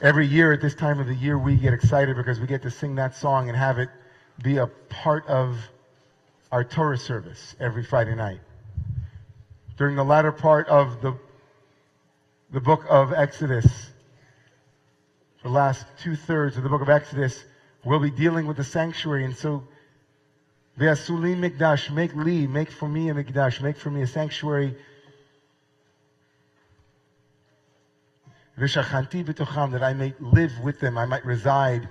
Every year at this time of the year, we get excited because we get to sing that song and have it be a part of our Torah service every Friday night. During the latter part of the book of Exodus, the last 2/3 of the book of Exodus, we'll be dealing with the sanctuary. And so, Ve'asuli mikdash, make for me a mikdash, make for me a sanctuary. V'shachanti b'tocham, that I may live with them, I might reside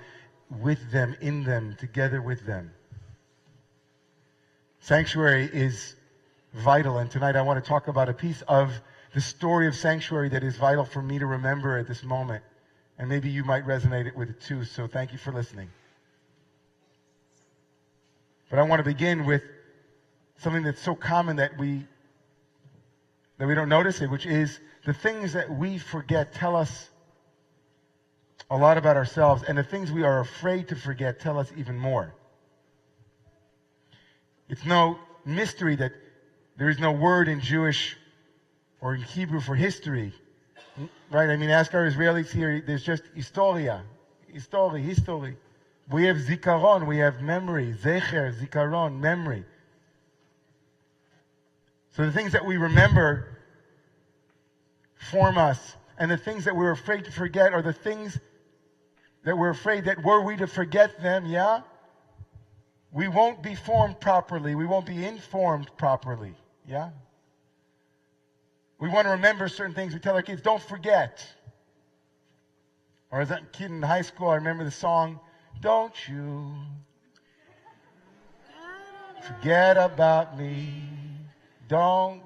with them, in them, together with them. Sanctuary is vital, and tonight I want to talk about a piece of the story of sanctuary that is vital for me to remember at this moment. And maybe you might resonate with it too, so thank you for listening. But I want to begin with something that's so common that we don't notice it, which is the things that we forget tell us a lot about ourselves, and the things we are afraid to forget tell us even more. It's no mystery that there is no word in Jewish or in Hebrew for history, right? I mean, ask our Israelis here, there's just historia, history. We have zikaron, we have memory, zecher, zikaron, memory. So the things that we remember form us, and the things that we're afraid to forget are the things that we're afraid that were we to forget them, we won't be formed properly, we won't be informed properly, We want to remember certain things. We tell our kids, don't forget. Or as a kid in high school, I remember the song, don't you forget about me. Don't.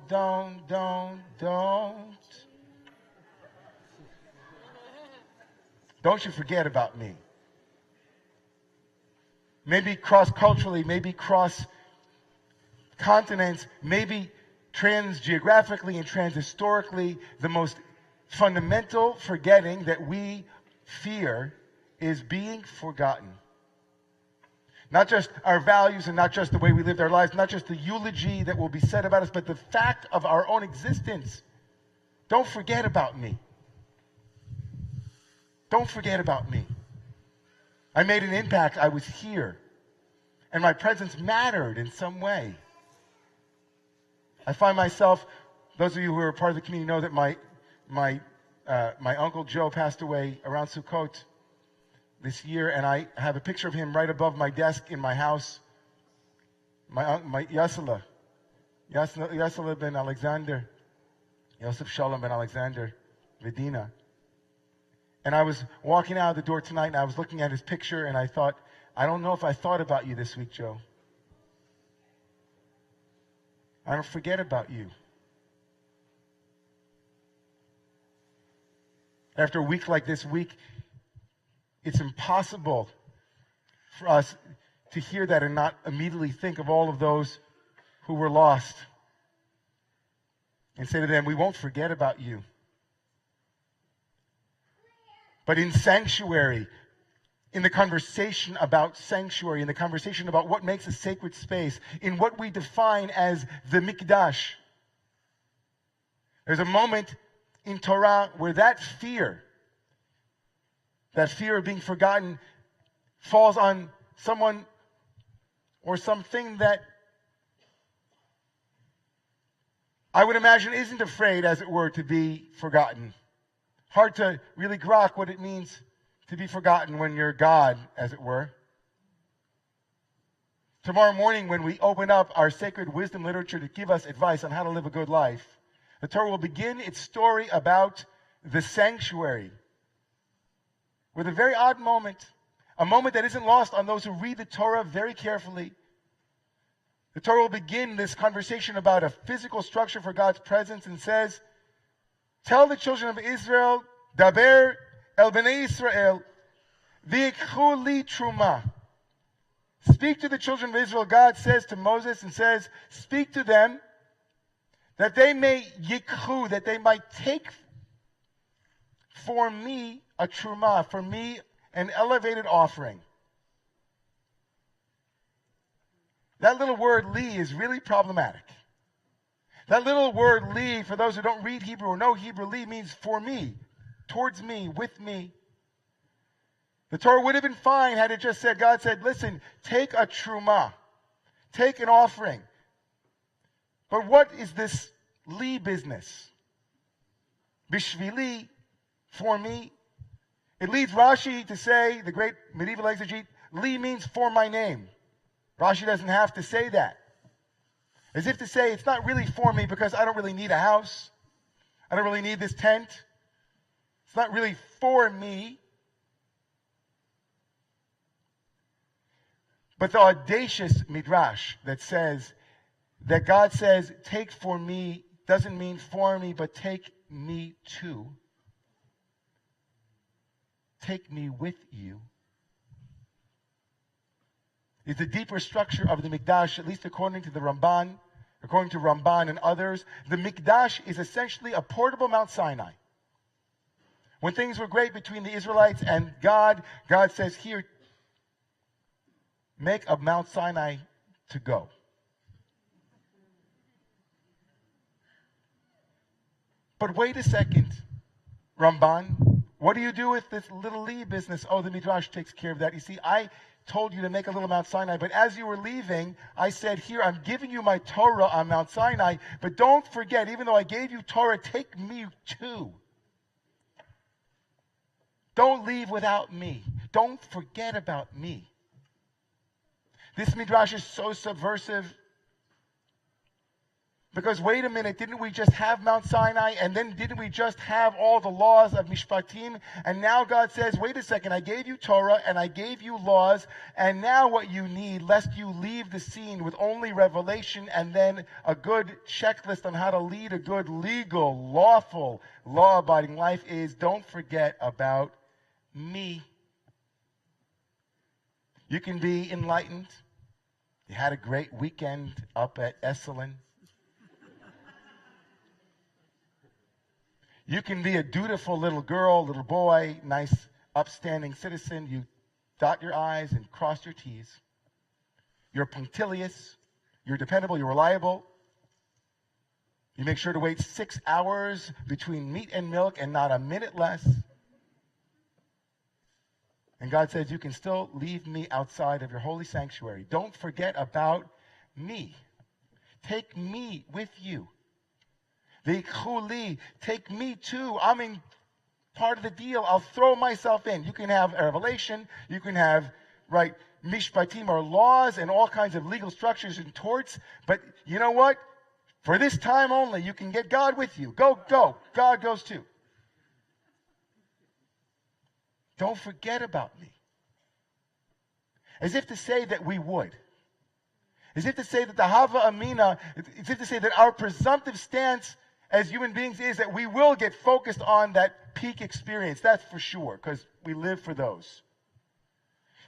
Don't you forget about me. Maybe cross-culturally, maybe cross-continents, maybe trans-geographically and trans-historically, the most fundamental forgetting that we fear is being forgotten. Not just our values and not just the way we lived our lives, not just the eulogy that will be said about us, but the fact of our own existence. Don't forget about me. Don't forget about me. I made an impact. I was here. And my presence mattered in some way. I find myself, those of you who are part of the community know that my Uncle Joe passed away around Sukkot this year, and I have a picture of him right above my desk in my house. My Yasala ben Alexander, Yosef Shalom ben Alexander, Medina. And I was walking out of the door tonight, and I was looking at his picture, and I thought, I don't know if I thought about you this week, Joe. I don't forget about you. After a week like this week, it's impossible for us to hear that and not immediately think of all of those who were lost and say to them, we won't forget about you. But in sanctuary, in the conversation about sanctuary, in the conversation about what makes a sacred space, in what we define as the mikdash, there's a moment in Torah where that fear of being forgotten falls on someone or something that I would imagine isn't afraid, as it were, to be forgotten. Hard to really grok what it means to be forgotten when you're God, as it were. Tomorrow morning, when we open up our sacred wisdom literature to give us advice on how to live a good life, the Torah will begin its story about the sanctuary with a very odd moment, a moment that isn't lost on those who read the Torah very carefully. The Torah will begin this conversation about a physical structure for God's presence and says, tell the children of Israel, Daber el bnei Israel, v'yikchu li truma. Speak to the children of Israel, God says to Moses and says, speak to them that they may yikchu, that they might take for me a truma, for me an elevated offering. That little word li is really problematic. That little word li, for those who don't read Hebrew or know Hebrew, li means for me, towards me, with me. The Torah would have been fine had it just said, God said, listen, take a truma. Take an offering. But what is this li business? Bishvili, for me. It leads Rashi to say, the great medieval exegete, li means for my name. Rashi doesn't have to say that. As if to say, it's not really for me because I don't really need a house. I don't really need this tent. It's not really for me. But the audacious midrash that says, that God says, take for me, doesn't mean for me, but take me too. Take me with you. Is the deeper structure of the Mikdash, at least according to the Ramban, according to Ramban and others. The Mikdash is essentially a portable Mount Sinai. When things were great between the Israelites and God, God says, here, make a Mount Sinai to go. But wait a second, Ramban. What do you do with this little li business? Oh, the Midrash takes care of that. You see, I told you to make a little Mount Sinai, but as you were leaving, I said, here, I'm giving you my Torah on Mount Sinai, but don't forget, even though I gave you Torah, take me too. Don't leave without me. Don't forget about me. This Midrash is so subversive. Because wait a minute, didn't we just have Mount Sinai, and then didn't we just have all the laws of Mishpatim? And now God says, wait a second, I gave you Torah and I gave you laws, and now what you need, lest you leave the scene with only revelation and then a good checklist on how to lead a good, legal, lawful, law-abiding life, is don't forget about me. You can be enlightened. You had a great weekend up at Esalen. You can be a dutiful little girl, little boy, nice, upstanding citizen. You dot your I's and cross your T's. You're punctilious. You're dependable. You're reliable. You make sure to wait 6 hours between meat and milk and not a minute less. And God says, you can still leave me outside of your holy sanctuary. Don't forget about me. Take me with you. V'chuli, take me too. I'm in part of the deal. I'll throw myself in. You can have a revelation. You can have, right, mishpatim or laws and all kinds of legal structures and torts. But you know what? For this time only, you can get God with you. Go, go. God goes too. Don't forget about me. As if to say that we would. As if to say that the Hava Amina, as if to say that our presumptive stance as human beings is that we will get focused on that peak experience. That's for sure, because we live for those.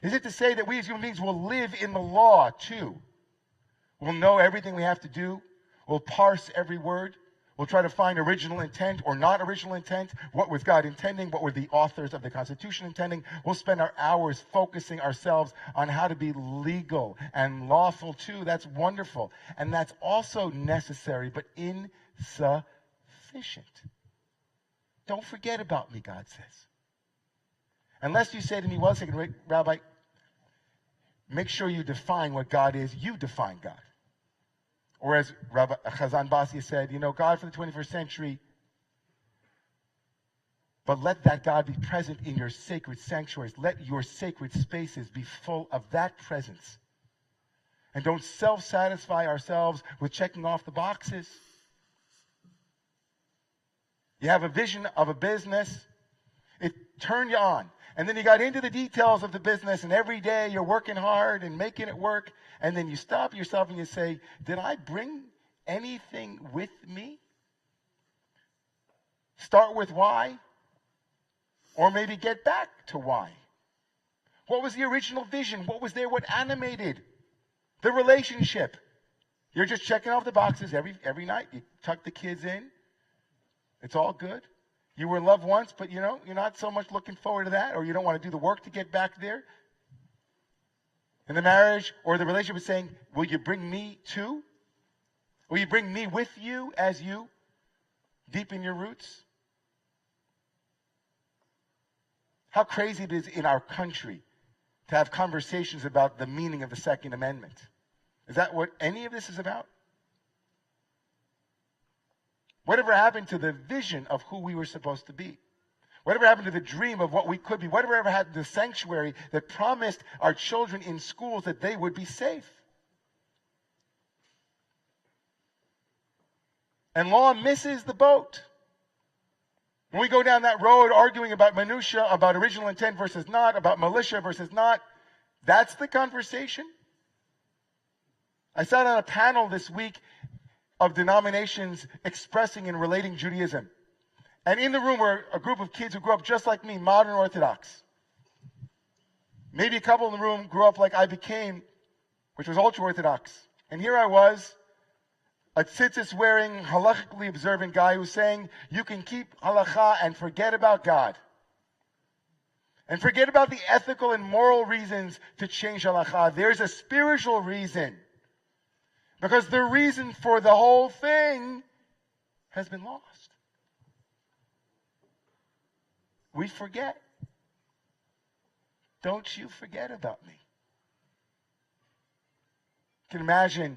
Is it to say that we as human beings will live in the law too? We'll know everything we have to do. We'll parse every word. We'll try to find original intent or not original intent. What was God intending? What were the authors of the Constitution intending? We'll spend our hours focusing ourselves on how to be legal and lawful too. That's wonderful. And that's also necessary, but insufficient. Don't forget about me, God says. Unless you say to me, well, second, Rabbi, make sure you define what God is. You define God. Or as Rabbi Chazan Basia said, you know, God for the 21st century, but let that God be present in your sacred sanctuaries. Let your sacred spaces be full of that presence. And don't self-satisfy ourselves with checking off the boxes. You have a vision of a business, it turned you on. And then you got into the details of the business, and every day you're working hard and making it work. And then you stop yourself and you say, did I bring anything with me? Start with why, or maybe get back to why. What was the original vision? What was there? What animated the relationship? You're just checking off the boxes every night. You tuck the kids in. It's all good. You were in love once, but you know, you're not so much looking forward to that, or you don't want to do the work to get back there. And the marriage or the relationship is saying, will you bring me too? Will you bring me with you as you deepen your roots? how crazy it is in our country to have conversations about the meaning of the Second Amendment. Is that what any of this is about? Whatever happened to the vision of who we were supposed to be? Whatever happened to the dream of what we could be? Whatever ever happened to the sanctuary that promised our children in schools that they would be safe? And law misses the boat. When we go down that road arguing about minutia, about original intent versus not, about militia versus not, that's the conversation. I sat on a panel this week of denominations expressing and relating Judaism. And in the room were a group of kids who grew up just like me, modern Orthodox. Maybe a couple in the room grew up like I became, which was ultra-Orthodox. And here I was, a tzitzis-wearing, halachically observant guy who's saying, you can keep halacha and forget about God. And forget about the ethical and moral reasons to change halacha. There's a spiritual reason. Because the reason for the whole thing has been lost. We forget. Don't you forget about me. You can imagine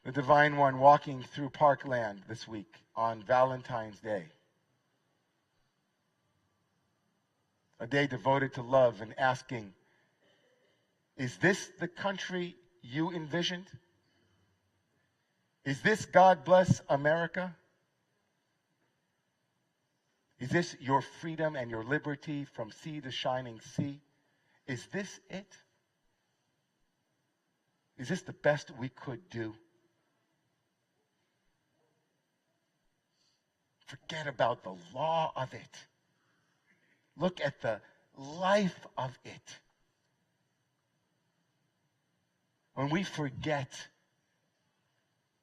the Divine One walking through Parkland this week on Valentine's Day. A day devoted to love, and asking, is this the country you envisioned? Is this God bless America? Is this your freedom and your liberty from sea to shining sea? Is this it? Is this the best we could do? Forget about the law of it. Look at the life of it. When we forget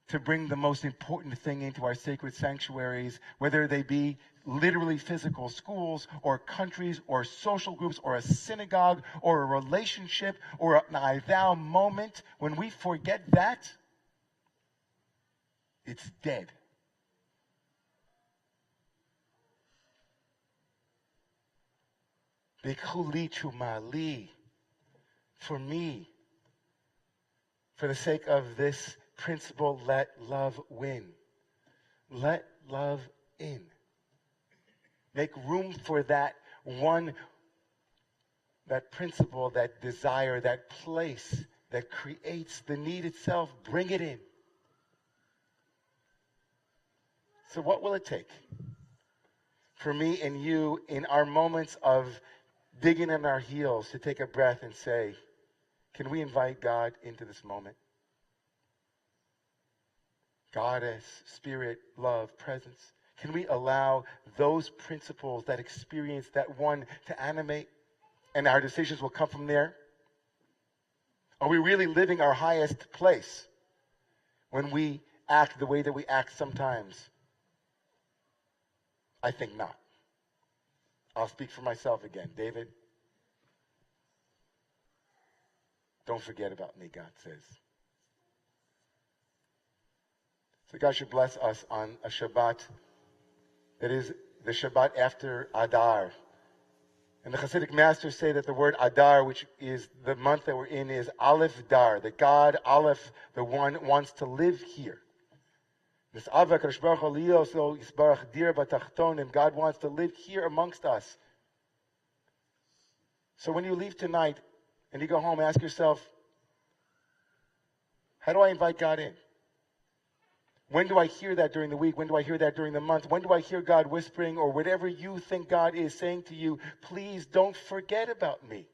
to bring the most important thing into our sacred sanctuaries, whether they be literally physical schools or countries or social groups or a synagogue or a relationship or an I thou moment, when we forget that, it's dead. Bekhuli chumali, for me, for the sake of this principle, let love win. Let love in. Make room for that one, that principle, that desire, that place that creates the need itself. Bring it in. So what will it take for me and you in our moments of digging in our heels to take a breath and say, can we invite God into this moment? God as spirit, love, presence. Can we allow those principles, that experience, that one to animate, and our decisions will come from there? Are we really living our highest place when we act the way that we act sometimes? I think not. I'll speak for myself again. David, don't forget about me, God says. So God should bless us on a Shabbat that is the Shabbat after Adar. And the Hasidic masters say that the word Adar, which is the month that we're in, is Aleph Dar. That God, Aleph, the one, wants to live here. This Avak Rosh Baruch Hu Lios Lo Yisbarach Dir Batachton, and God wants to live here amongst us. So when you leave tonight and you go home, ask yourself, how do I invite God in? When do I hear that during the week? When do I hear that during the month? When do I hear God whispering, or whatever you think God is saying to you, please don't forget about me.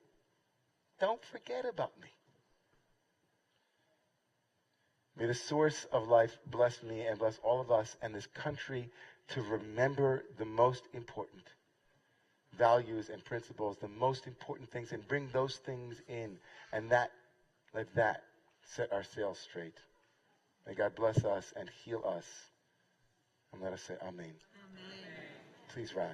Don't forget about me. May the source of life bless me and bless all of us and this country to remember the most important values and principles, the most important things, and bring those things in, and let that set our sails straight. May God bless us and heal us. And let us say amen. Amen. Please rise.